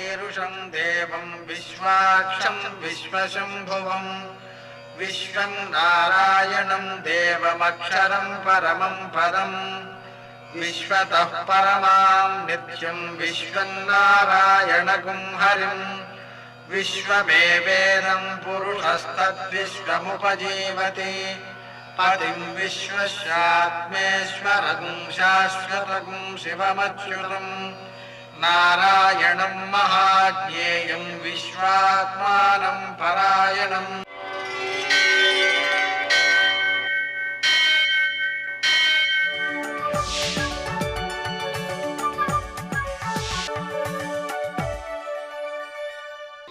वीरुषं देवं विश्वाक्षं विश्वशम्भुवं विश्वं नारायणं देवमक्षरं परमं पदं विश्वतः परमां नित्यं विश्वन्नारायणगुं हरिं विश्वमेवेदं पुरुषस्तद्विश्वमुपजीवति पतिं विश्वस्यात्मेश्वरं शाश्वतं शिवमच्युतं नारायणं महाज्ञेयं विश्वात्मानं परायणम्।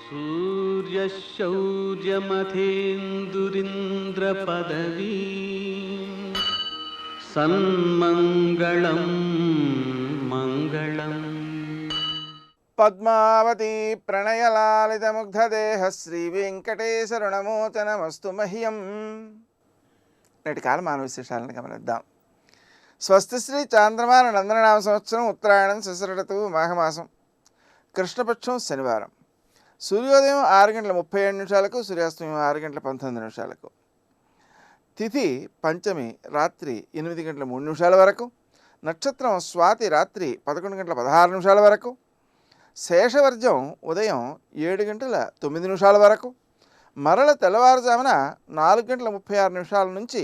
सूर्यशौर्यमथेन्दुरिन्द्रपदवी सन्मङ्गलं मङ्गलम्। పద్మావతి ప్రణయలాలితముగ్ధదేహ శ్రీ వెంకటేశరుణమోచనమస్తు మహ్యం. నేటి కాలమాన విశేషాలను గమనిద్దాం. స్వస్తి శ్రీ చాంద్రమాన నందననామ సంవత్సరం ఉత్తరాయణం శశిరతువు మాఘమాసం కృష్ణపక్షం శనివారం. సూర్యోదయం 6:37 సూర్యాస్తమయం 6:19. తిథి పంచమి రాత్రి 8:03 వరకు. నక్షత్రం స్వాతి రాత్రి 11:16 వరకు. శేషవర్జం ఉదయం 7:09 వరకు. మరల తెల్లవారుజామున 4:36 నుంచి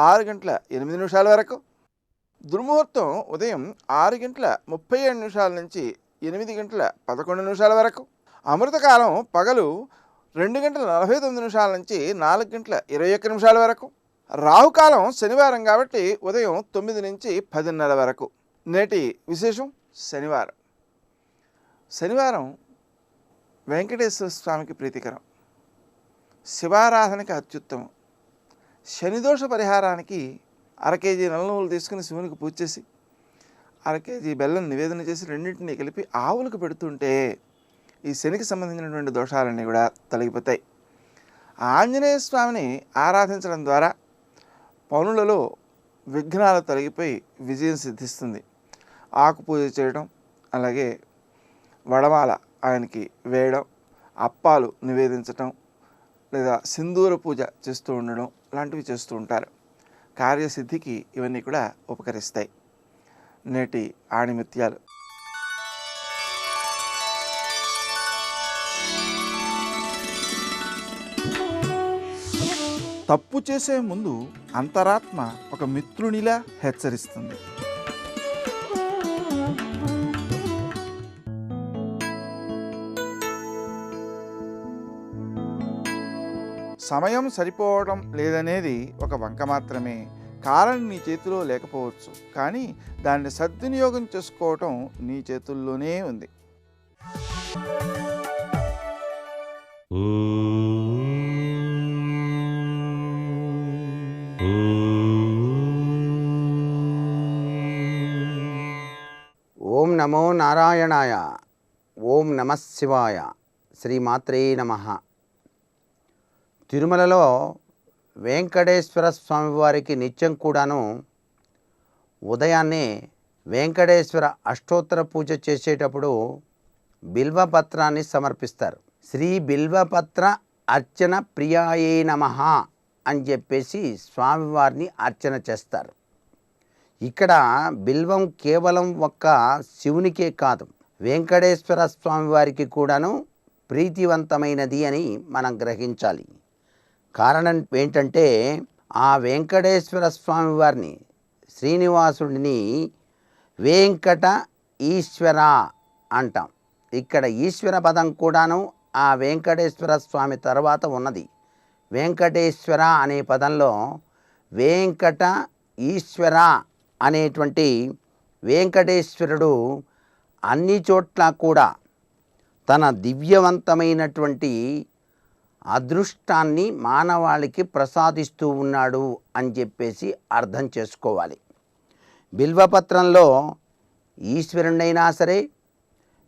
6:08 వరకు. దుర్ముహూర్తం ఉదయం 6:37 నుంచి 8:11 వరకు. అమృతకాలం పగలు 2:49 నుంచి 4:21 వరకు. రాహుకాలం శనివారం కాబట్టి ఉదయం 9 నుంచి 10:30 వరకు. నేటి విశేషం శనివారం. శనివారం వెంకటేశ్వర స్వామికి ప్రీతికరం, శివారాధనకి అత్యుత్తమం. శనిదోష పరిహారానికి 1 కేజీ నల్ల నువ్వులు తీసుకుని శివునికి పూజ చేసి 1 కేజీ బెల్లం నివేదన చేసి రెండింటినీ కలిపి ఆవులకు పెడుతుంటే ఈ శనికి సంబంధించినటువంటి దోషాలన్నీ కూడా తొలగిపోతాయి. ఆంజనేయ స్వామిని ఆరాధించడం ద్వారా పనులలో విఘ్నాలు తొలగిపోయి విజయం సిద్ధిస్తుంది. ఆకు పూజ చేయడం, అలాగే వడమాల ఆయనకి వేయడం, అప్పాలు నివేదించటం, లేదా సింధూర పూజ చేస్తూ ఉండడం లాంటివి చేస్తూ ఉంటారు. కార్యసిద్ధికి ఇవన్నీ కూడా ఉపకరిస్తాయి. నేటి ఆణిముత్యాలు. తప్పు చేసే ముందు అంతరాత్మ ఒక మిత్రునిలా హెచ్చరిస్తుంది. సమయం సరిపోవడం లేదనేది ఒక వంక మాత్రమే. కాలం నీ చేతిలో లేకపోవచ్చు, కానీ దాన్ని సద్వినియోగం చేసుకోవటం నీ చేతుల్లోనే ఉంది. ఓం నమో నారాయణాయ. ఓం నమః శివాయ. శ్రీమాత్రే నమః. తిరుమలలో వెంకటేశ్వర స్వామి వారికి నిత్యం కూడాను ఉదయాన్నే వెంకటేశ్వర అష్టోత్తర పూజ చేసేటప్పుడు బిల్వపత్రాన్ని సమర్పిస్తారు. శ్రీ బిల్వపత్ర అర్చన ప్రియాయే నమః అని చెప్పేసి స్వామివారిని అర్చన చేస్తారు. ఇక్కడ బిల్వం కేవలం ఒక్క శివునికే కాదు, వెంకటేశ్వర స్వామి వారికి కూడాను ప్రీతివంతమైనది అని మనం గ్రహించాలి. కారణం ఏంటంటే ఆ వెంకటేశ్వర స్వామి వారిని, శ్రీనివాసుడిని వెంకట ఈశ్వర అంటాం. ఇక్కడ ఈశ్వర పదం కూడాను ఆ వెంకటేశ్వర స్వామి తర్వాత ఉన్నది. వెంకటేశ్వర అనే పదంలో వెంకట ఈశ్వర అనేటువంటి వెంకటేశ్వరుడు అన్ని చోట్ల కూడా తన దివ్యవంతమైనటువంటి అదృష్టాన్ని మానవాళికి ప్రసాదిస్తూ ఉన్నాడు అని చెప్పేసి అర్థం చేసుకోవాలి. బిల్వపత్రంలో ఈశ్వరునైనా సరే,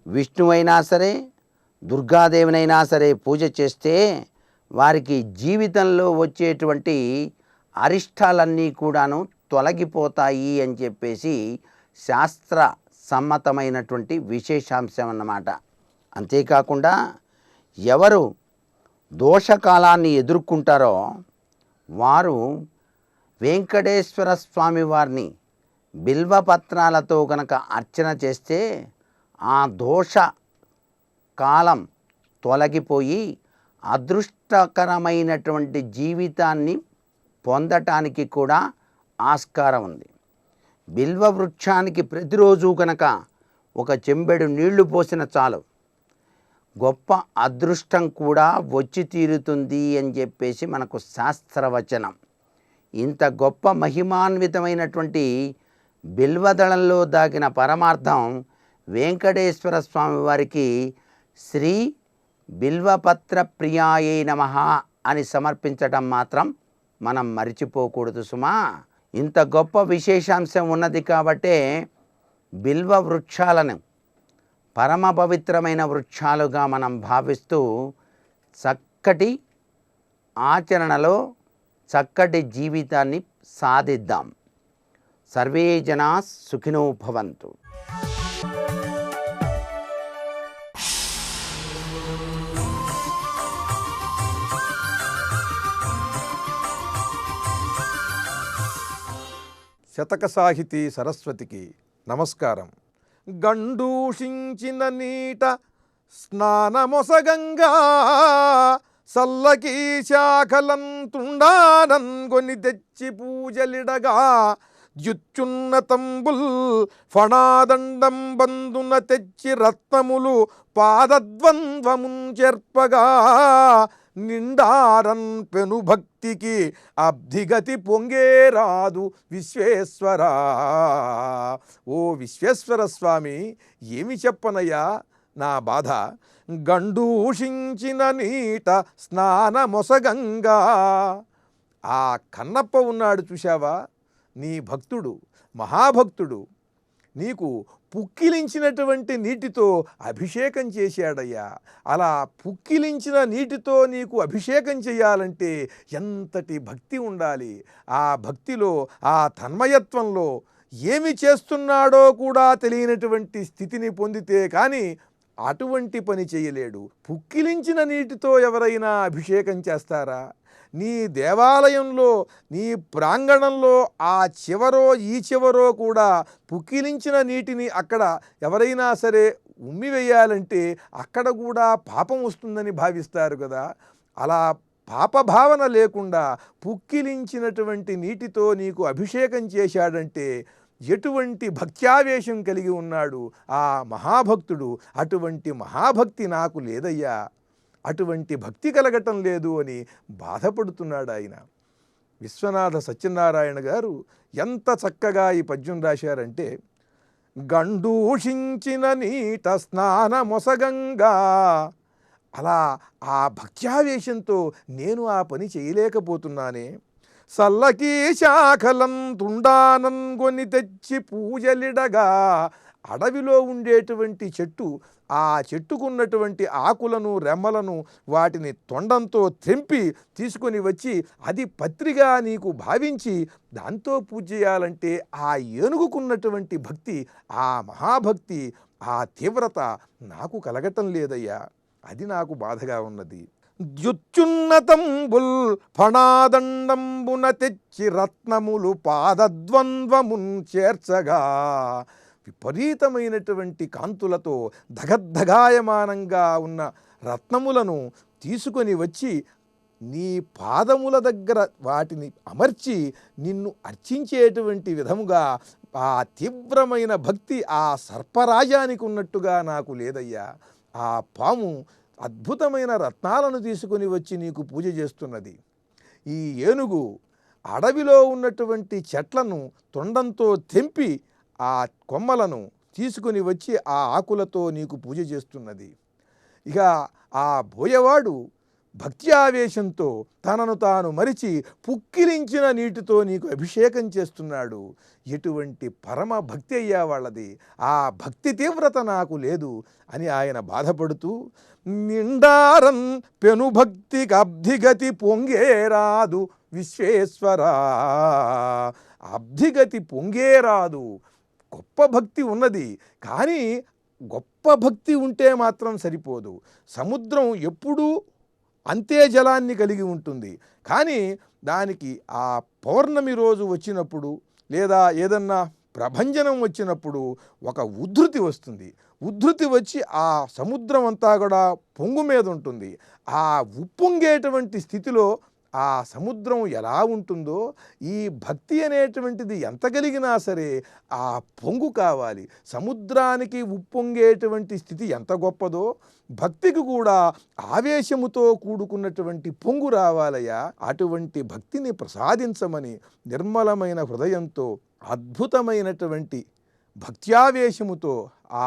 విష్ణువైనా సరే, దుర్గాదేవినైనా సరే పూజ చేస్తే వారికి జీవితంలో వచ్చేటువంటి అరిష్టాలన్నీ కూడాను తొలగిపోతాయి అని చెప్పేసి శాస్త్ర సమ్మతమైనటువంటి విశేషాంశం అన్నమాట. అంతేకాకుండా ఎవరు దోషకాలాన్ని ఎదుర్కొంటారో వారు వెంకటేశ్వర స్వామి వారిని బిల్వపత్రాలతో గనక అర్చన చేస్తే ఆ దోష కాలం తొలగిపోయి అదృష్టకరమైనటువంటి జీవితాన్ని పొందటానికి కూడా ఆస్కారం ఉంది. బిల్వ వృక్షానికి ప్రతిరోజు కనుక ఒక చెంబెడు నీళ్లు పోసిన చాలు గొప్ప అదృష్టం కూడా వచ్చి తీరుతుంది అని చెప్పేసి మనకు శాస్త్రవచనం. ఇంత గొప్ప మహిమాన్వితమైనటువంటి బిల్వదళంలో దాగిన పరమార్థం వెంకటేశ్వర స్వామి వారికి శ్రీ బిల్వపత్ర ప్రియాయే నమః అని సమర్పించటం మాత్రం మనం మరిచిపోకూడదు సుమా. ఇంత గొప్ప విశేషాంశం ఉన్నది కాబట్టే బిల్వ వృక్షాలను పరమ పవిత్రమైన వృక్షాలుగా మనం భావిస్తూ చక్కటి ఆచరణలో చక్కటి జీవితాన్ని సాధిద్దాం. సర్వే జనా సుఖినో భవంతు. శతక సాహితీ సరస్వతికి నమస్కారం. గండూషించిన నీట స్నానమొసగంగా సల్లకీ శాఖలంతుండానన్గొని తెచ్చి పూజలిడగా ద్యుచ్చున్నతంబుల్ ఫణాదండం బందున తెచ్చి రత్నములు పాదద్వంద్వమున్ చేర్పగా నిండారన్ పెను భక్తికి అబ్ధిగతి పొంగేరాదు విశ్వేశ్వరా. ఓ విశ్వేశ్వర స్వామి, ఏమి చెప్పనయ్యా నా బాధ. గండూషించిన నీట స్నానమొసగంగా. ఆ కన్నప్ప ఉన్నాడు చూశావా, నీ భక్తుడు, మహాభక్తుడు, నీకు పుక్కిలించినటువంటి నీటితో అభిషేకం చేశాడయ్యా. అలా పుక్కిలించిన నీటితో నీకు అభిషేకం చేయాలంటే ఎంతటి భక్తి ఉండాలి. ఆ భక్తిలో, ఆ తన్మయత్వంలో ఏమి చేస్తున్నాడో కూడా తెలియనటువంటి స్థితిని పొందితే కానీ అటువంటి పని చేయలేడు. పుక్కిలించిన నీటితో ఎవరైనా అభిషేకం చేస్తారా? నీ దేవాలయంలో, నీ ప్రాంగణంలో ఆ చివరో ఈ చివరో కూడా పుక్కిలించిన నీటిని అక్కడ ఎవరైనా సరే ఉమ్మివేయాలంటే అక్కడ కూడా పాపం వస్తుందని భావిస్తారు కదా. అలా పాపభావన లేకుండా పుక్కిలించినటువంటి నీటితో నీకు అభిషేకం చేశాడంటే ఎటువంటి భక్త్యావేశం కలిగి ఉన్నాడు ఆ మహాభక్తుడు. అటువంటి మహాభక్తి నాకు లేదయ్యా, అటువంటి భక్తి కలగటం లేదు అని బాధపడుతున్నాడు ఆయన. విశ్వనాథ సత్యనారాయణ గారు ఎంత చక్కగా ఈ పద్యం రాశారంటే, గండూషించిన నీట స్నానమొసగంగా. అలా ఆ భక్త్యావేశంతో నేను ఆ పని చేయలేకపోతున్నానే. సల్లకీ శాఖలంతుండానన్గొని తెచ్చి పూజలిడగా. అడవిలో ఉండేటువంటి చెట్టు, ఆ చెట్టుకున్నటువంటి ఆకులను, రెమ్మలను, వాటిని తొండంతో తెంపి తీసుకొని వచ్చి అది పత్రిగా నీకు భావించి దాంతో పూజ చేయాలంటే ఆ ఏనుగుకున్నటువంటి భక్తి, ఆ మహాభక్తి, ఆ తీవ్రత నాకు కలగటం లేదయ్యా. అది నాకు బాధగా ఉన్నది. ద్యుచ్చున్నతంబుల్ ఫణాదండంబున తెచ్చి రత్నములు పాదద్వంద్వమున్ చేర్చగా. విపరీతమైనటువంటి కాంతులతో దగద్దగాయమానంగా ఉన్న రత్నములను తీసుకొని వచ్చి నీ పాదముల దగ్గర వాటిని అమర్చి నిన్ను అర్చించేటువంటి విధముగా ఆ తీవ్రమైన భక్తి ఆ సర్పరాజానికి ఉన్నట్టుగా నాకు లేదయ్యా. ఆ పాము అద్భుతమైన రత్నాలను తీసుకొని వచ్చి నీకు పూజ చేస్తున్నది. ఈ ఏనుగు అడవిలో ఉన్నటువంటి చెట్లను తొండంతో తెంపి ఆ కొమ్మలను తీసుకొని వచ్చి ఆ ఆకులతో నీకు పూజ చేస్తున్నది. ఇక ఆ బోయవాడు భక్త్యావేశంతో తనను తాను మరిచి పుక్కిలించిన నీటితో నీకు అభిషేకం చేస్తున్నాడు. ఎటువంటి పరమ భక్తి అయ్యా వాళ్ళది. ఆ భక్తి తీవ్రత నాకు లేదు అని ఆయన బాధపడుతూ, నిండారన్ పెనుభక్తికి అబ్ధిగతి పొంగేరాదు విశ్వేశ్వరా. అబ్ధిగతి పొంగేరాదు. గొప్ప భక్తి ఉన్నది కానీ గొప్ప భక్తి ఉంటే మాత్రం సరిపోదు. సముద్రం ఎప్పుడూ అంతే జలాన్ని కలిగి ఉంటుంది. కానీ దానికి ఆ పౌర్ణమి రోజు వచ్చినప్పుడు లేదా ఏదన్నా ప్రభంజనం వచ్చినప్పుడు ఒక ఉద్ధృతి వస్తుంది. ఉద్ధృతి వచ్చి ఆ సముద్రం అంతా కూడా పొంగు మీద ఉంటుంది. ఆ ఉప్పొంగేటువంటి స్థితిలో ఆ సముద్రం ఎలా ఉంటుందో ఈ భక్తి అనేటువంటిది ఎంత కలిగినా సరే ఆ పొంగు కావాలి. సముద్రానికి ఉప్పొంగేటువంటి స్థితి ఎంత గొప్పదో భక్తికి కూడా ఆవేశముతో కూడుకున్నటువంటి పొంగు రావాలయ్యా. అటువంటి భక్తిని ప్రసాదించమని నిర్మలమైన హృదయంతో అద్భుతమైనటువంటి భక్త్యావేశముతో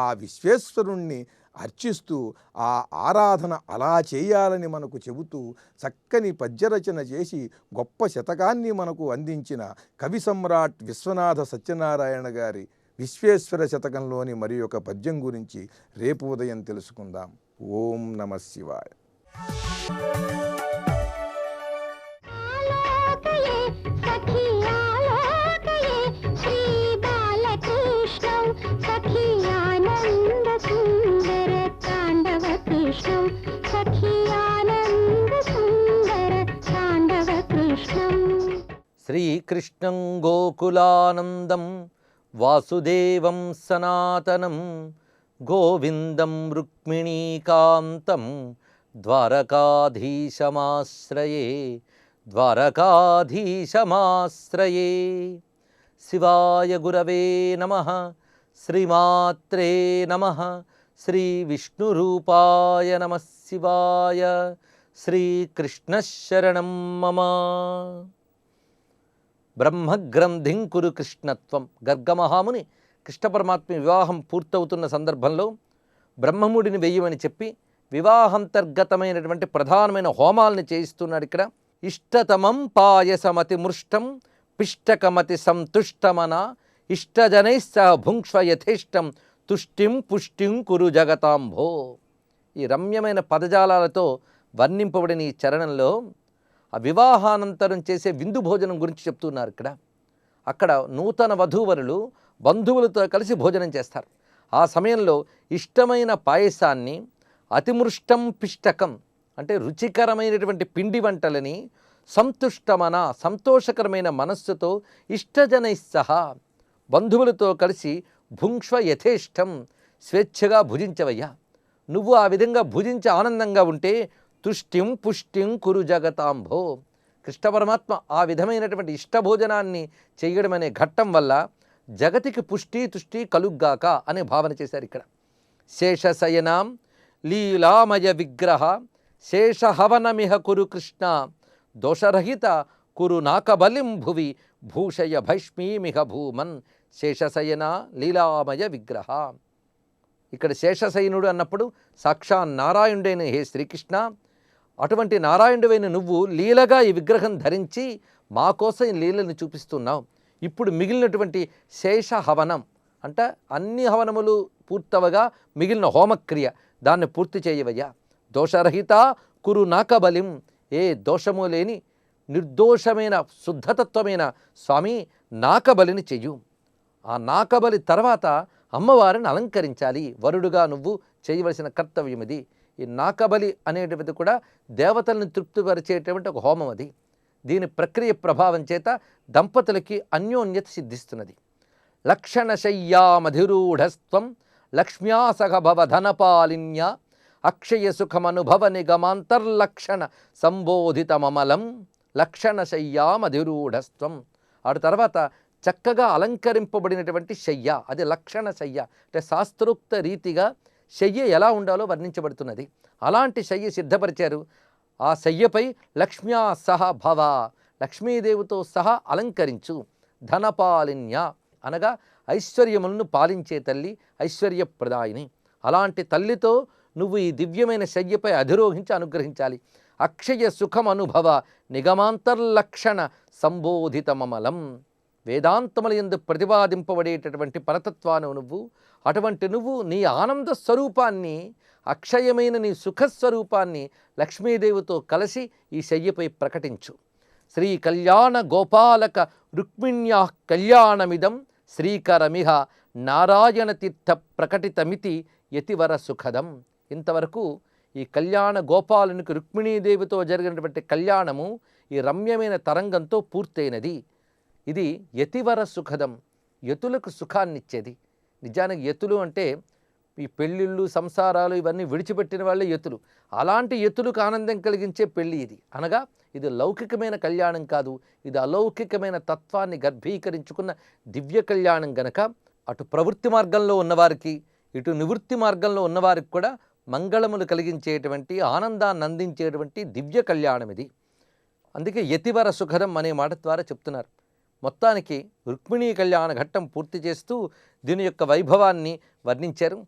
ఆ విశ్వేశ్వరుణ్ణి అర్చిస్తూ ఆ ఆరాధన అలా చేయాలని మనకు చెబుతూ చక్కని పద్యరచన చేసి గొప్ప శతకాన్ని మనకు అందించిన కవి సమ్రాట్ విశ్వనాథ సత్యనారాయణ గారి విశ్వేశ్వర శతకంలోని మరి ఒక పద్యం గురించి రేపు ఉదయం తెలుసుకుందాం. ఓం నమః శివాయ. శ్రీకృష్ణం గోకులానందం వాసుదేవం సనాతనం గోవిందం రుక్మిణీకాంతం ద్వారకాధీశమాశ్రయే ద్వారకాధీశమాశ్రయే. శివాయ గురవే నమః. శ్రీమాత్రే నమః. శ్రీ విష్ణురూపాయ నమః శివాయ. శ్రీకృష్ణశరణం మమ. బ్రహ్మగ్రంథిం కురు కృష్ణత్వం. గర్గమహాముని కృష్ణ పరమాత్మ వివాహం పూర్తవుతున్న సందర్భంలో బ్రహ్మముడిని వెయ్యమని చెప్పి వివాహాంతర్గతమైనటువంటి ప్రధానమైన హోమాల్ని చేయిస్తున్నాడు. ఇక్కడ ఇష్టతమం పాయసమతి మృష్టం పిష్టకమతి సంతుష్టమన ఇష్టజనైస్సహ భుంక్ష్వ యథేష్టం తుష్టిం పుష్టిం కురు జగతాంభో. ఈ రమ్యమైన పదజాలాలతో వర్ణింపబడిన ఈ చరణంలో ఆ వివాహానంతరం చేసే విందు భోజనం గురించి చెప్తున్నారు. అక్కడ నూతన వధూవరులు బంధువులతో కలిసి భోజనం చేస్తారు. ఆ సమయంలో ఇష్టమైన పాయసాన్ని అతిమృష్టం పిష్టకం అంటే రుచికరమైనటువంటి పిండి వంటలని సంతుష్టమన సంతోషకరమైన మనస్సుతో ఇష్టజనైస్సహ బంధువులతో కలిసి భుంక్ష్వ యథేష్టం స్వేచ్ఛగా భుజించవయ్యా. నువ్వు ఆ విధంగా భుజించి ఆనందంగా ఉంటే తుష్టిం పుష్టిం కురు జగతాంభో. కృష్ణ పరమాత్మ ఆ విధమైనటువంటి ఇష్టభోజనాన్ని చేయడం అనే ఘట్టం వల్ల జగతికి పుష్టి తుష్టి కలుగ్గాక అనే భావన చేశారు. ఇక్కడ శేషశయనాం లీలామయ విగ్రహ శేషహవనమిహ కురు కృష్ణ దోషరహిత కురు నాకబలిం భువి భూషయ భైష్మీమిహ భూమన్. శేషశయన లీలామయ విగ్రహ. ఇక్కడ శేషశయనుడు అన్నప్పుడు సాక్షా నారాయణుడైన హే శ్రీకృష్ణ, అటువంటి నారాయణుడైన నువ్వు లీలగా ఈ విగ్రహం ధరించి మా కోసం ఈ లీలను చూపిస్తున్నావు. ఇప్పుడు మిగిలినటువంటి శేష హవనం అంటే అన్ని హవనములు పూర్తవగా మిగిలిన హోమక్రియ దాన్ని పూర్తి చేయవయ్యా. దోషరహిత కురు నాకబలిం, ఏ దోషము లేని నిర్దోషమైన శుద్ధతత్వమైన స్వామి నాకబలిని చెయ్యు. ఆ నాకబలి తర్వాత అమ్మవారిని అలంకరించాలి. వరుడుగా నువ్వు చేయవలసిన కర్తవ్యం ఇది. ఈ నాకబలి అనేటువంటిది కూడా దేవతలను తృప్తిపరిచేటువంటి ఒక హోమం అది. దీని ప్రక్రియ ప్రభావం చేత దంపతులకి అన్యోన్యత సిద్ధిస్తున్నది. లక్షణశయ్యామధిరూఢస్త్వం లక్ష్మ్యాసహ భవధనపాలిన్య అక్షయ సుఖమనుభవ నిగమాంతర్లక్షణ సంబోధితమమలం. లక్షణశయ్యామధిరూఢస్త్వం. ఆ తర్వాత చక్కగా అలంకరింపబడినటువంటి శయ్య, అది లక్షణ శయ్య అంటే శాస్త్రోక్త రీతిగా శయ్య ఎలా ఉండాలో వర్ణించబడుతున్నది. అలాంటి శయ్య సిద్ధపరిచారు. ఆ శయ్యపై లక్ష్మ్యా సహ భవ, లక్ష్మీదేవితో సహా అలంకరించు. ధనపాలిన్య అనగా ఐశ్వర్యములను పాలించే తల్లి, ఐశ్వర్యప్రదాయిని. అలాంటి తల్లితో నువ్వు ఈ దివ్యమైన శయ్యపై అధిరోహించి అనుగ్రహించాలి. అక్షయ సుఖం అనుభవ నిగమాంతర్లక్షణ సంబోధితమమలం. వేదాంతముల యందు ప్రతిపాదింపబడేటటువంటి పరతత్వాను నువ్వు. అటువంటి నువ్వు నీ ఆనంద స్వరూపాన్ని, అక్షయమైన నీ సుఖస్వరూపాన్ని లక్ష్మీదేవితో కలిసి ఈ శయ్యపై ప్రకటించు. శ్రీ కళ్యాణ గోపాలక రుక్మిణ్యా కళ్యాణమిదం శ్రీకరమిహ నారాయణ తీర్థ ప్రకటితమితి యతివర సుఖదం. ఇంతవరకు ఈ కళ్యాణ గోపాలునికి రుక్మిణీదేవితో జరిగినటువంటి కళ్యాణము ఈ రమ్యమైన తరంగంతో పూర్తయినది. ఇది యతివర సుఖదం, యతులకు సుఖాన్నిచ్చేది. నిజానికి యతులు అంటే ఈ పెళ్ళిళ్ళు సంసారాలు ఇవన్నీ విడిచిపెట్టిన వాళ్ళే యతులు. అలాంటి యతులకు ఆనందం కలిగించే పెళ్ళి ఇది. అనగా ఇది లౌకికమైన కళ్యాణం కాదు, ఇది అలౌకికమైన తత్వాన్ని గర్భీకరించుకున్న దివ్య కళ్యాణం గనక అటు ప్రవృత్తి మార్గంలో ఉన్నవారికి ఇటు నివృత్తి మార్గంలో ఉన్నవారికి కూడా మంగళములు కలిగించేటువంటి ఆనందాన్ని అందించేటువంటి దివ్య కళ్యాణం ఇది. అందుకే యతివర సుఖదం అనే మాట ద్వారా చెప్తున్నారు. మొత్తానికి రుక్మిణీ కళ్యాణ ఘట్టం పూర్తి చేస్తూ దీని యొక్క వైభవాన్ని వర్ణించారు.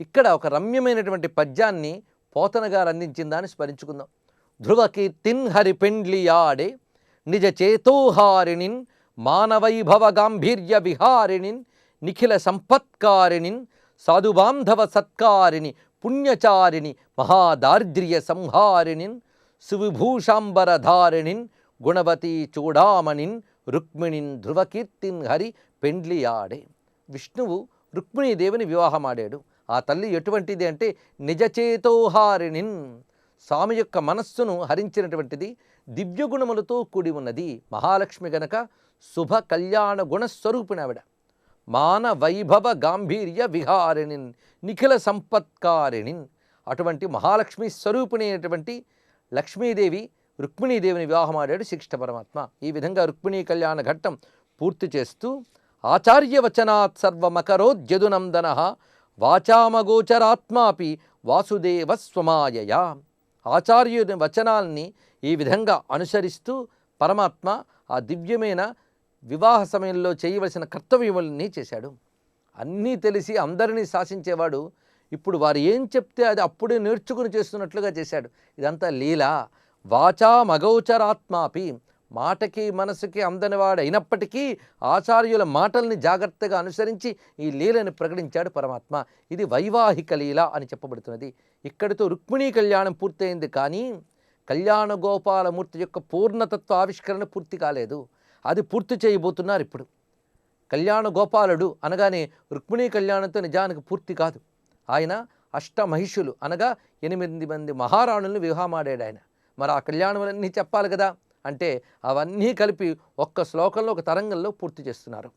ఇక్కడ ఒక రమ్యమైనటువంటి పద్యాన్ని పోతన గారు అందించిన దాన్ని స్మరించుకుందాం. ధ్రువకీర్తిన్ హరి పెండ్లియాడే నిజ చేతోహారిణిన్ మానవైభవ గాంభీర్య విహారిణిన్ నిఖిల సంపత్కారిణిన్ సాధుబాంధవ సత్కారిణి పుణ్యచారిణి మహాదార్ద్ర్య సంహారిణిన్ సువిభూషాంబరధారిణిన్ గుణవతి చూడామణిన్ రుక్మిణిన్ ధ్రువకీర్తిన్ హరి పెండ్లియాడే. విష్ణువు రుక్మిణీదేవిని వివాహమాడాడు. ఆ తల్లి ఎటువంటిది అంటే నిజచేతోహారిణిన్, స్వామి యొక్క మనస్సును హరించినటువంటిది, దివ్యగుణములతో కూడి ఉన్నది. మహాలక్ష్మి గనక శుభ కళ్యాణ గుణస్వరూపిణి ఆవిడ. మాన వైభవ గాంభీర్య విహారిణిన్ నిఖిల సంపత్కారిణిన్. అటువంటి మహాలక్ష్మి స్వరూపిణి అయినటువంటి లక్ష్మీదేవి రుక్మిణీదేవిని వివాహమాడాడు శ్రీకృష్ణ పరమాత్మ. ఈ విధంగా రుక్మిణీ కళ్యాణ ఘట్టం పూర్తి చేస్తూ ఆచార్యవచనాత్ సర్వమకరోద్యదునందన వాచామగోచరాత్మాపి వాసుదేవ స్వమాయయా. ఆచార్యుని వచనాల్ని ఈ విధంగా అనుసరిస్తూ పరమాత్మ ఆ దివ్యమైన వివాహ సమయంలో చేయవలసిన కర్తవ్యములన్నీ చేశాడు. అన్నీ తెలిసి అందరినీ శాసించేవాడు ఇప్పుడు వారు ఏం చెప్తే అది అప్పుడే నేర్చుకుని చేస్తున్నట్లుగా చేశాడు. ఇదంతా లీల. వాచా మగోచరాత్మాపి, మాటకి మనసుకి అందనివాడు అయినప్పటికీ ఆచార్యుల మాటల్ని జాగ్రత్తగా అనుసరించి ఈ లీలను ప్రకటించాడు పరమాత్మ. ఇది వైవాహిక లీల అని చెప్పబడుతున్నది. ఇక్కడితో రుక్మిణీ కళ్యాణం పూర్తయింది. కానీ కళ్యాణ గోపాలమూర్తి యొక్క పూర్ణతత్వ ఆవిష్కరణ పూర్తి కాలేదు. అది పూర్తి చేయబోతున్నారు ఇప్పుడు. కళ్యాణ గోపాలుడు అనగానే రుక్మిణీ కళ్యాణంతో నిజానికి పూర్తి కాదు. ఆయన అష్టమహిషులు అనగా 8 మంది మహారాణులను వివాహమాడాడు ఆయన. మరి ఆ కళ్యాణములన్నీ చెప్పాలి కదా అంటే అవన్నీ కలిపి ఒక్క శ్లోకంలో ఒక తరంగంలో పూర్తి చేస్తున్నారు.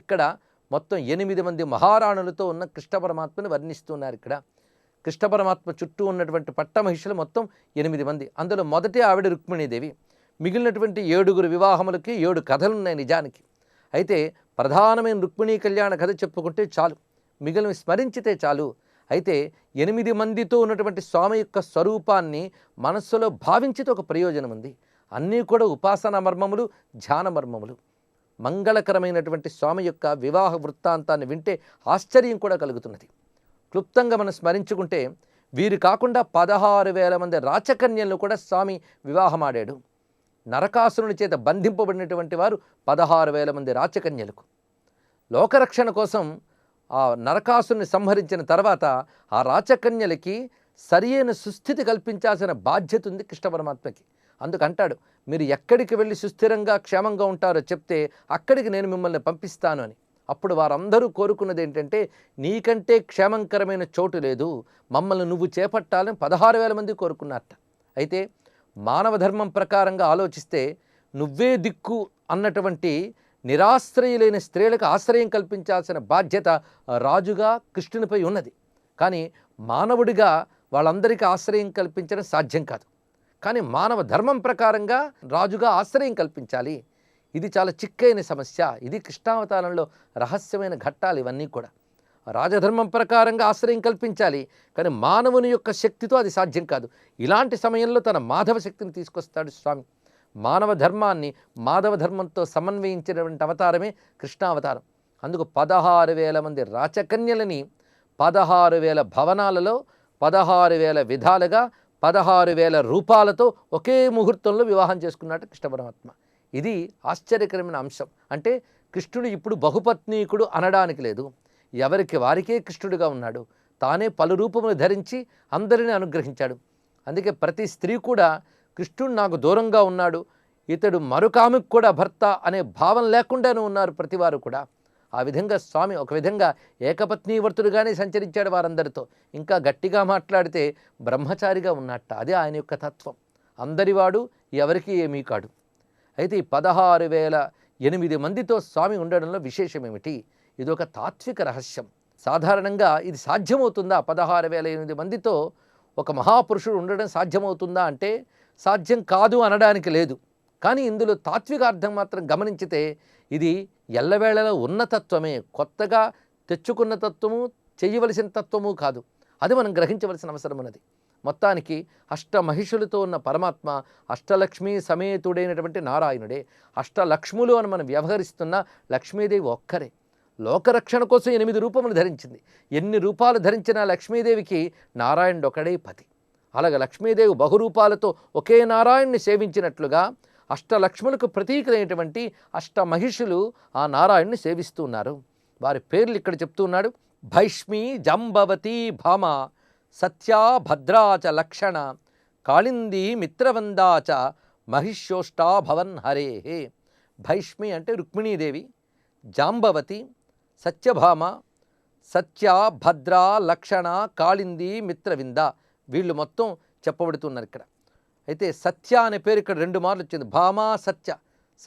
ఇక్కడ మొత్తం 8 మంది మహారాణులతో ఉన్న కృష్ణ పరమాత్మని వర్ణిస్తున్నారు. ఇక్కడ కృష్ణ పరమాత్మ చుట్టూ ఉన్నటువంటి పట్టమహిషులు మొత్తం 8 మంది. అందులో మొదటి ఆవిడ రుక్మిణీదేవి. మిగిలినటువంటి 7 వివాహములకి 7 కథలున్నాయి నిజానికి. అయితే ప్రధానమైన రుక్మిణీ కళ్యాణ కథ చెప్పుకుంటే చాలు, మిగిలిన స్మరించితే చాలు. అయితే 8 మందితో ఉన్నటువంటి స్వామి యొక్క స్వరూపాన్ని మనస్సులో భావించితే ఒక ప్రయోజనం ఉంది. అన్నీ కూడా ఉపాసనా మర్మములు, ధ్యాన మర్మములు. మంగళకరమైనటువంటి స్వామి యొక్క వివాహ వృత్తాంతాన్ని వింటే ఆశ్చర్యం కూడా కలుగుతున్నది. క్లుప్తంగా మనం స్మరించుకుంటే వీరు కాకుండా 16,000 మంది రాచకన్యలను కూడా స్వామి వివాహమాడాడు. నరకాసురుని చేత బంధింపబడినటువంటి వారు 16,000 మంది రాచకన్యలకు. లోకరక్షణ కోసం ఆ నరకాసురుని సంహరించిన తర్వాత ఆ రాచకన్యలకి సరియైన సుస్థితి కల్పించాల్సిన బాధ్యత ఉంది కృష్ణ పరమాత్మకి. అందుకంటాడు, మీరు ఎక్కడికి వెళ్ళి సుస్థిరంగా క్షేమంగా ఉంటారో చెప్తే అక్కడికి నేను మిమ్మల్ని పంపిస్తాను అని. అప్పుడు వారందరూ కోరుకున్నది ఏంటంటే, నీకంటే క్షేమంకరమైన చోటు లేదు, మమ్మల్ని నువ్వు చేపట్టాలని 16,000 మంది కోరుకున్నారట. అయితే మానవ ధర్మం ప్రకారంగా ఆలోచిస్తే నువ్వే దిక్కు అన్నటువంటి నిరాశ్రయులైన స్త్రీలకు ఆశ్రయం కల్పించాల్సిన బాధ్యత రాజుగా కృష్ణునిపై ఉన్నది. కానీ మానవుడిగా వాళ్ళందరికీ ఆశ్రయం కల్పించడం సాధ్యం కాదు. కానీ మానవ ధర్మం ప్రకారంగా రాజుగా ఆశ్రయం కల్పించాలి. ఇది చాలా చిక్కైన సమస్య. ఇది కృష్ణావతారంలో రహస్యమైన ఘట్టాలు ఇవన్నీ కూడా. రాజధర్మం ప్రకారంగా ఆశ్రయం కల్పించాలి, కానీ మానవుని యొక్క శక్తితో అది సాధ్యం కాదు. ఇలాంటి సమయంలో తన మాధవ శక్తిని తీసుకొస్తాడు స్వామి. మానవ ధర్మాన్ని మాధవ ధర్మంతో సమన్వయించినటువంటి అవతారమే కృష్ణావతారం. అందుకు 16,000 మంది రాచకన్యలని 16,000 భవనాలలో 16,000 విధాలుగా 16,000 రూపాలతో ఒకే ముహూర్తంలో వివాహం చేసుకున్నాడు కృష్ణ పరమాత్మ. ఇది ఆశ్చర్యకరమైన అంశం. అంటే కృష్ణుడు ఇప్పుడు బహుపత్నీకుడు అనడానికి లేదు. ఎవరికి వారికే కృష్ణుడిగా ఉన్నాడు. తానే పలు రూపములు ధరించి అందరినీ అనుగ్రహించాడు. అందుకే ప్రతి స్త్రీ కూడా కృష్ణుడు నాకు దూరంగా ఉన్నాడు, ఇతడు మరొక ఆమెకు కూడా భర్త అనే భావం లేకుండానే ఉన్నారు ప్రతివారు కూడా. ఆ విధంగా స్వామి ఒక విధంగా ఏకపత్నీవర్తుడుగానే సంచరించాడు వారందరితో. ఇంకా గట్టిగా మాట్లాడితే బ్రహ్మచారిగా ఉన్నట్ట. అదే ఆయన యొక్క తత్వం. అందరివాడు, ఎవరికి ఏమీ కాడు. అయితే ఈ 16,008 మందితో స్వామి ఉండడంలో విశేషం ఏమిటి? ఇది ఒక తాత్విక రహస్యం. సాధారణంగా ఇది సాధ్యమవుతుందా? 16,008 మందితో ఒక మహాపురుషుడు ఉండడం సాధ్యమవుతుందా అంటే సాధ్యం కాదు అనడానికి లేదు. కానీ ఇందులో తాత్విక అర్థం మాత్రం గమనించితే ఇది ఎల్లవేళలో ఉన్న తత్వమే, కొత్తగా తెచ్చుకున్న తత్వము, చేయవలసిన తత్వము కాదు. అది మనం గ్రహించవలసిన అవసరం ఉన్నది. మొత్తానికి అష్టమహిషులతో ఉన్న పరమాత్మ అష్టలక్ష్మీ సమేతుడైనటువంటి నారాయణుడే. అష్టలక్ష్ములు అని మనం వ్యవహరిస్తున్న లక్ష్మీదేవి ఒక్కరే. లోకరక్షణ కోసం 8 రూపములు ధరించింది. ఎన్ని రూపాలు ధరించిన లక్ష్మీదేవికి నారాయణుడు ఒకడే పతి. అలాగే లక్ష్మీదేవి బహురూపాలతో ఒకే నారాయణ్ణి సేవించినట్లుగా అష్టలక్ష్ములకు ప్రతీకైనటువంటి అష్టమహిషులు ఆ నారాయణ్ణి సేవిస్తూ ఉన్నారు. వారి పేర్లు ఇక్కడ చెప్తూ ఉన్నాడు. భైష్మీ జాంబవతి భామ సత్యా భద్రాచ లక్షణ కాళిందీ మిత్రవందాచ మహిష్యోష్టా భవన్ హరే. భైష్మి అంటే రుక్మిణీదేవి, జాంబవతి, సత్యభామ, సత్య, భద్ర, లక్షణ, కాళింది, మిత్రవింద వీళ్ళు మొత్తం చెప్పబడుతున్నారు ఇక్కడ. అయితే సత్య అనే పేరు ఇక్కడ 2 మార్లు వచ్చింది. భామ, సత్య.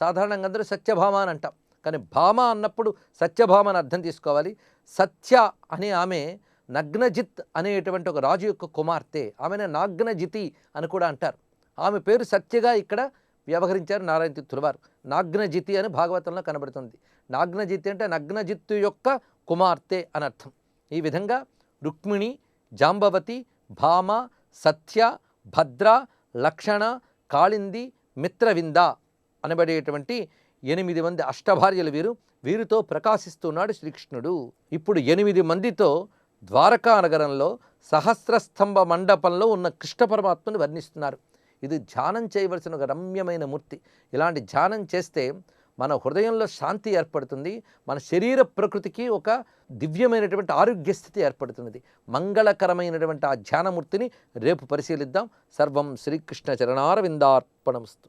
సాధారణంగా అందరూ సత్యభామ అని అంటాం, కానీ భామ అన్నప్పుడు సత్యభామ అని అర్థం తీసుకోవాలి. సత్య అనే ఆమె నగ్నజిత్ అనేటువంటి ఒక రాజు యొక్క కుమార్తె. ఆమెను నాగ్నజితి అని కూడా అంటారు. ఆమె పేరు సత్యగా ఇక్కడ వ్యవహరించారు నారాయణ తీర్థుల వారు. నాగ్నజితి అని భాగవతంలో కనబడుతుంది. నాగ్నజితి అంటే నగ్నజిత్తు యొక్క కుమార్తె అని అర్థం. ఈ విధంగా రుక్మిణి, జాంబవతి, భామ, సత్య, భద్ర, లక్షణ, కాళింది, మిత్రవింద అనబడేటువంటి 8 మంది అష్టభార్యలు వీరితో ప్రకాశిస్తున్నాడు శ్రీకృష్ణుడు. ఇప్పుడు 8 మందితో ద్వారకా నగరంలో సహస్రస్తంభ మండపంలో ఉన్న కృష్ణ పరమాత్మను వర్ణిస్తున్నారు. ఇది ధ్యానం చేయవలసిన ఒక రమ్యమైన మూర్తి. ఇలాంటి ధ్యానం చేస్తే మన హృదయంలో శాంతి ఏర్పడుతుంది. మన శరీర ప్రకృతికి ఒక దివ్యమైనటువంటి ఆరోగ్య స్థితి ఏర్పడుతున్నది. మంగళకరమైనటువంటి ఆ ధ్యానమూర్తిని రేపు పరిశీలిద్దాం. సర్వం శ్రీకృష్ణ చరణారవిందార్పణమస్తు.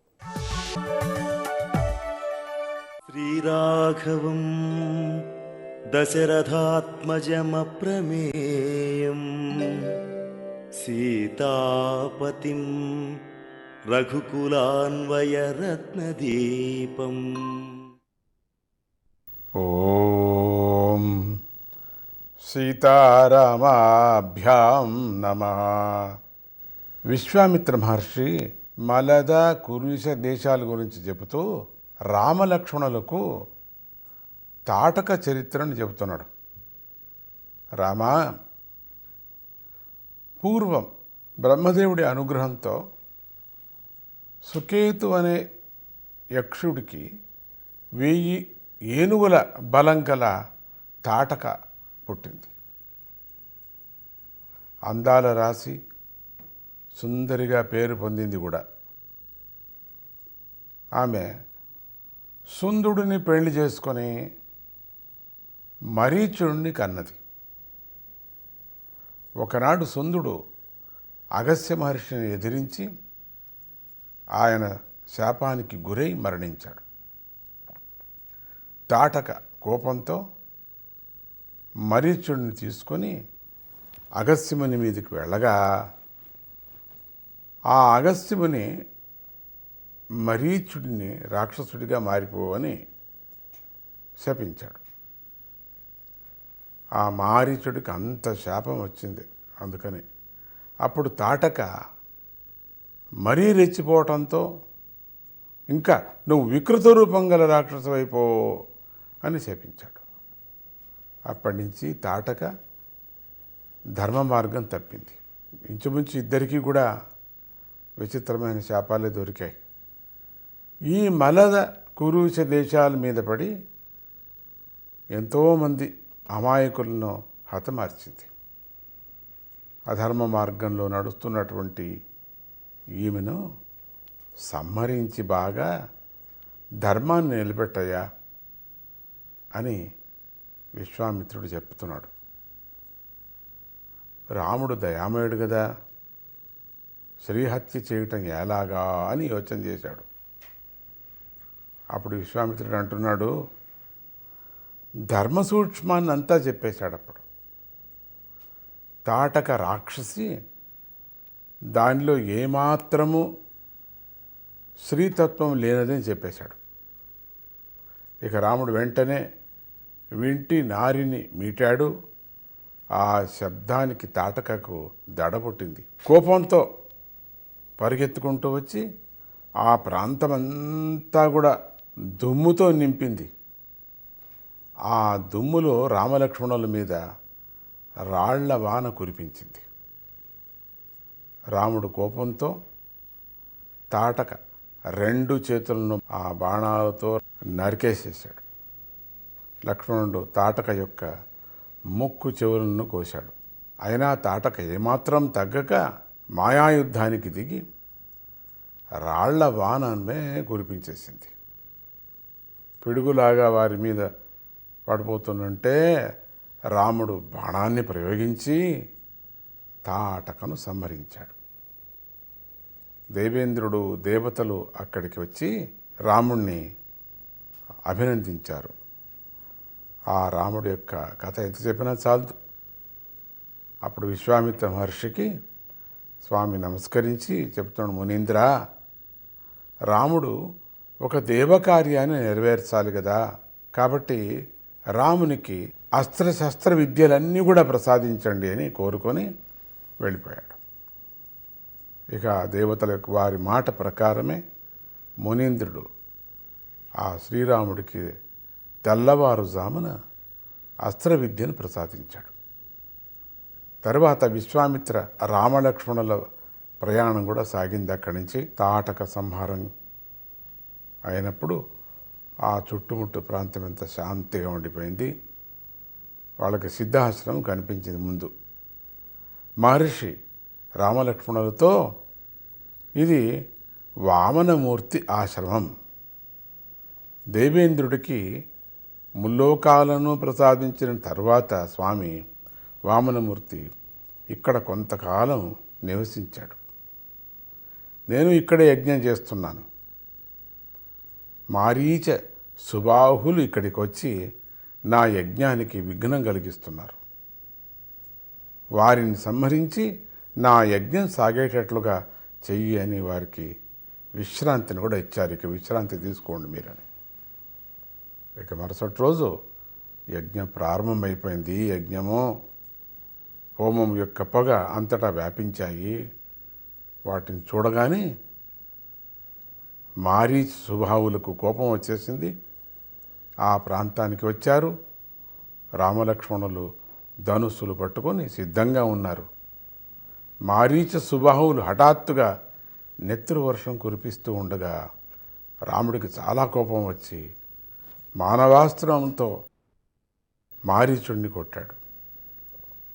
శ్రీరాఘవం దశరథాత్మజమప్రమేయం సీతాపతిం రఘుకులాన్వయరత్నదీపం. ఓం సీతారామాభ్యాం నమః. విశ్వామిత్ర మహర్షి మలద, కురుష దేశాల గురించి చెబుతూ రామలక్ష్మణులకు తాటక చరిత్రను చెబుతున్నాడు. రామా, పూర్వం బ్రహ్మదేవుడి అనుగ్రహంతో సుకేతు అనే యక్షుడికి 1000 ఏనుగుల బలం గల తాటక పుట్టింది. అందాల రాశి, సుందరిగా పేరు పొందింది కూడా. ఆమె సుందుడిని పెళ్లి చేసుకొని మరీచుడిని కన్నది. ఒకనాడు సుందుడు అగస్త్య మహర్షిని ఎదిరించి ఆయన శాపానికి గురై మరణించాడు. తాటక కోపంతో మరీచుడిని తీసుకొని అగస్త్యముని మీదకి వెళ్ళగా ఆ అగస్త్యముని మరీచుడిని రాక్షసుడిగా మారిపోవని శపించాడు. ఆ మారీచుడికి అంత శాపం వచ్చింది. అందుకని అప్పుడు తాటక మరీ రెచ్చిపోవటంతో ఇంకా నువ్వు వికృత రూపం గల రాక్షసు అయిపో అని శపించాడు. అప్పటి నుంచి తాటక ధర్మ మార్గం తప్పింది. ఇంచుమించు ఇద్దరికీ కూడా విచిత్రమైన శాపాలే దొరికాయి. ఈ మలద, కురుష దేశాల మీద పడి ఎంతోమంది అమాయకులను హతమార్చింది. అధర్మ మార్గంలో నడుస్తున్నటువంటి ఈమెను సంహరించి బాగా ధర్మాన్ని నిలబెట్టయ్యా అని విశ్వామిత్రుడు చెప్తున్నాడు. రాముడు దయామయుడు కదా, శ్రీహత్య చేయటం ఎలాగా అని యోచన చేశాడు. అప్పుడు విశ్వామిత్రుడు అంటున్నాడు, ధర్మ సూక్ష్మాన్ని అంతా చెప్పేశాడు. అప్పుడు తాటక రాక్షసి దానిలో ఏమాత్రము స్త్రీతత్వం లేనదని చెప్పేశాడు. ఇక రాముడు వెంటనే వింటి నారిని మీటాడు. ఆ శబ్దానికి తాటకకు దడ పుట్టింది. కోపంతో పరిగెత్తుకుంటూ వచ్చి ఆ ప్రాంతమంతా కూడా దుమ్ముతో నింపింది. ఆ దుమ్ములో రామలక్ష్మణుల మీద రాళ్ల వాన కురిపించింది. రాముడు కోపంతో తాటక 2 చేతులను ఆ బాణాలతో నరికేసేసాడు. లక్ష్మణుడు తాటక యొక్క ముక్కు చెవులను కోశాడు. అయినా తాటక ఏమాత్రం తగ్గక మాయాయుద్ధానికి దిగి రాళ్ల వానమే కురిపించేసింది. పిడుగులాగా వారి మీద పడిపోతుంటే రాముడు బాణాన్ని ప్రయోగించి తాటకను సంహరించాడు. దేవేంద్రుడు దేవతలు అక్కడికి వచ్చి రాముణ్ణి అభినందించారు. ఆ రాముడి యొక్క కథ ఎంత చెప్పినా చాలదు. అప్పుడు విశ్వామిత్ర మహర్షికి స్వామి నమస్కరించి చెప్తున్నాడు, మునీంద్ర, రాముడు ఒక దేవకార్యాన్ని నెరవేర్చాలి కదా, కాబట్టి రామునికి అస్త్రశస్త్ర విద్యలన్నీ కూడా ప్రసాదించండి అని కోరుకొని వెళ్ళిపోయాడు. ఇక దేవతలకు వారి మాట ప్రకారమే మునీంద్రుడు ఆ శ్రీరాముడికి తెల్లవారుజామున అస్త్ర విద్యను ప్రసాదించాడు. తర్వాత విశ్వామిత్ర రామలక్ష్మణుల ప్రయాణం కూడా సాగింది. అక్కడి నుంచి తాటక సంహారం అయినప్పుడు ఆ చుట్టుముట్టు ప్రాంతం ఎంత శాంతిగా ఉండిపోయింది. వాళ్ళకి సిద్ధాశ్రమం కనిపించింది ముందు. మహర్షి రామలక్ష్మణులతో ఇది వామనమూర్తి ఆశ్రమం, దేవేంద్రుడికి ముల్లోకాలను ప్రసాదించిన తర్వాత స్వామి వామనమూర్తి ఇక్కడ కొంతకాలం నివసించాడు. నేను ఇక్కడే యజ్ఞం చేస్తున్నాను. మారీచ సుబాహులు ఇక్కడికి వచ్చి నా యజ్ఞానికి విఘ్నం కలిగిస్తున్నారు. వారిని సంహరించి నా యజ్ఞం సాగేటట్లుగా చెయ్యి అని వారికి విశ్రాంతిని కూడా ఇచ్చారు. ఇక విశ్రాంతి తీసుకోండి మీరని. ఇక మరుసటి రోజు యజ్ఞం ప్రారంభమైపోయింది. యజ్ఞము హోమం యొక్క పొగ అంతటా వ్యాపించాయి. వాటిని చూడగానే మారీచ సుబాహులకు కోపం వచ్చేసింది. ఆ ప్రాంతానికి వచ్చారు. రామలక్ష్మణులు ధనుస్సులు పట్టుకొని సిద్ధంగా ఉన్నారు. మారీచ సుబాహువులు హఠాత్తుగా నెత్తురు వర్షం కురిపిస్తూ ఉండగా రాముడికి చాలా కోపం వచ్చి మానవాస్త్రంతో మారీచుడిని కొట్టాడు.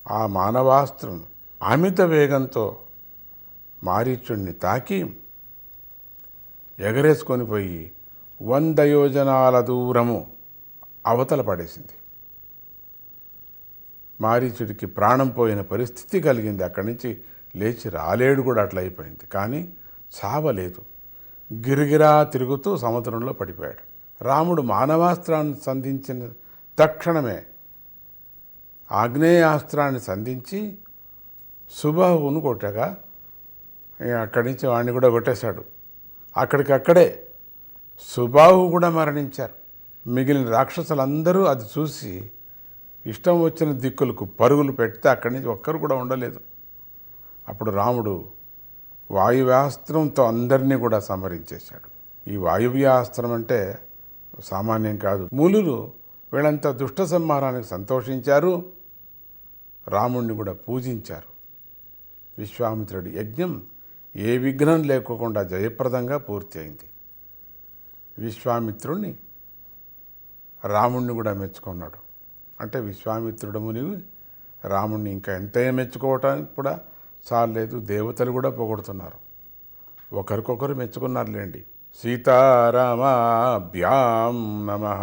ఆ మానవాస్త్రం అమిత వేగంతో మారీచుడిని తాకి ఎగరేసుకొని పోయి 100 యోజనాల దూరము అవతల పడేసింది. మారీచుడికి ప్రాణం పోయిన పరిస్థితి కలిగింది. అక్కడి నుంచి లేచి రాలేడు కూడా, అట్లా అయిపోయింది. కానీ చావలేదు. గిరిగిరా తిరుగుతూ సముద్రంలో పడిపోయాడు. రాముడు మానవాస్త్రాన్ని సంధించిన తక్షణమే ఆగ్నేయాస్త్రాన్ని సంధించి సుబాహువును కొట్టగా అక్కడి నుంచి వాడిని కూడా కొట్టేశాడు. అక్కడికక్కడే సుబాహు కూడా మరణించారు. మిగిలిన రాక్షసులందరూ అది చూసి ఇష్టం వచ్చిన దిక్కులకు పరుగులు పెడితే అక్కడి నుంచి ఒక్కరు కూడా ఉండలేదు. అప్పుడు రాముడు వాయువ్యాస్త్రంతో అందరినీ కూడా సంహరించేశాడు. ఈ వాయువ్యాస్త్రం అంటే సామాన్యం కాదు. మునులు వీళ్ళంతా దుష్ట సంహారానికి సంతోషించారు. రాముణ్ణి కూడా పూజించారు. విశ్వామిత్రుడి యజ్ఞం ఏ విఘ్నం లేకోకుండా జయప్రదంగా పూర్తి అయింది. విశ్వామిత్రుడిని రాముణ్ణి కూడా మెచ్చుకున్నాడు. అంటే విశ్వామిత్రుడు మునివి రాముణ్ణి ఇంకా ఎంతైనా మెచ్చుకోవటానికి కూడా చాలేదు. దేవతలు కూడా పొగుడుతున్నారు. ఒకరికొకరు మెచ్చుకున్నారులేండి. సీతారామాభ్యాం నమః.